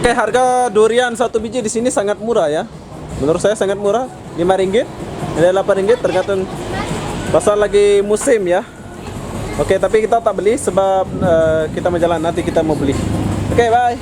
Oke, harga durian satu biji di sini sangat murah ya. Menurut saya sangat murah, 5 ringgit, ada 8 ringgit tergantung pasar lagi musim ya. Oke, tapi kita tak beli sebab kita mau jalan, nanti kita mau beli. Oke, bye.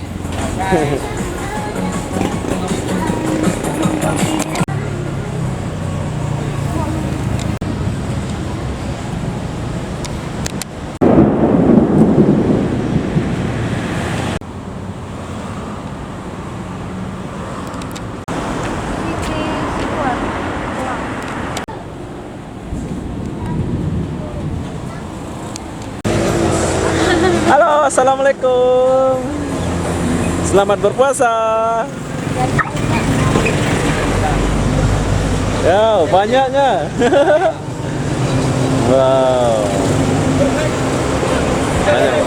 Halo, assalamualaikum. Selamat berpuasa. Ya, banyaknya. Wow. Banyak.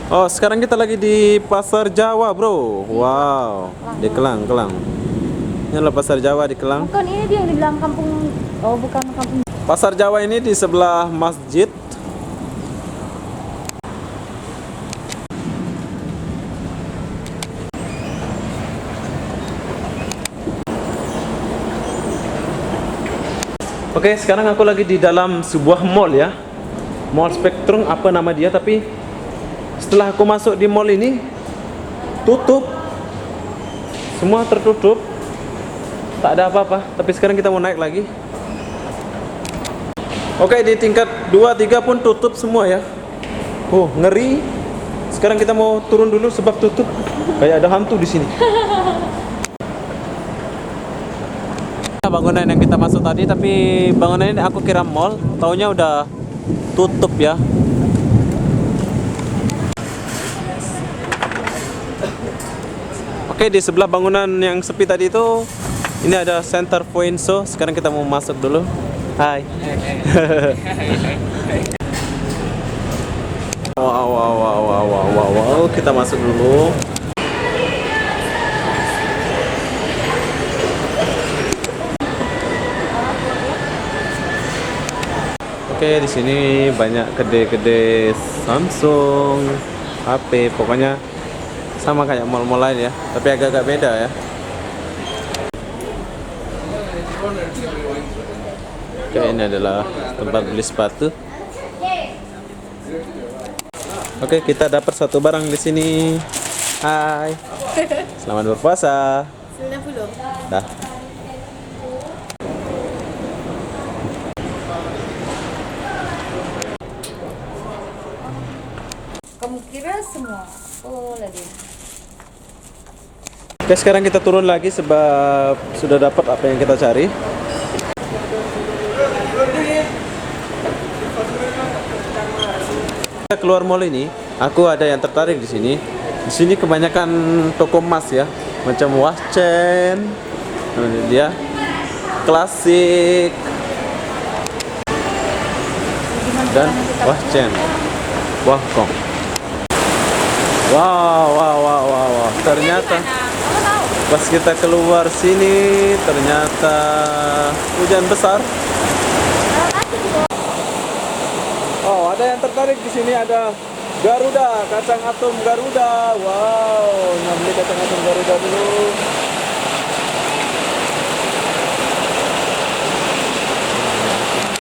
Oh, sekarang kita lagi di Pasar Jawa, bro. Wow, di Kelang. Ini adalah Pasar Jawa di Kelang. Bukan, ini dia yang dibilang kampung. Oh, bukan kampung. Pasar Jawa ini di sebelah masjid. Oke, sekarang aku lagi di dalam sebuah mall ya. Mall Spektrum, apa nama dia, tapi setelah aku masuk di mall ini tutup. Semua tertutup. Tak ada apa-apa, tapi sekarang kita mau naik lagi. Oke, di tingkat 2, 3 pun tutup semua ya. Oh, ngeri. Sekarang kita mau turun dulu sebab tutup. Kayak ada hantu di sini. Bangunan yang kita masuk tadi, tapi bangunan ini aku kira mall, taunya udah tutup ya. Oke, di sebelah bangunan yang sepi tadi itu ini ada Center Point Show. Sekarang kita mau masuk dulu. Hai. Wow. Kita masuk dulu. Oke, di sini banyak kedai-kedai Samsung, HP, pokoknya sama kayak mall-mall lain ya, tapi agak-agak beda ya. Oke, ini adalah tempat beli sepatu. Oke, kita dapat satu barang di sini. Hai. Selamat berpuasa. 90. Dah. Kamu kira semua? Oh, lagi. Oke, sekarang kita turun lagi sebab sudah dapat apa yang kita cari. Kita keluar mall ini, aku ada yang tertarik di sini. Di sini kebanyakan toko emas ya, macam Watchen, dia klasik dan Watchen, Wahkong. Wow. Ternyata pas kita keluar sini, ternyata hujan besar. Oh, ada yang tertarik di sini, ada Garuda, kacang atom Garuda. Wow, beli kacang atom Garuda dulu.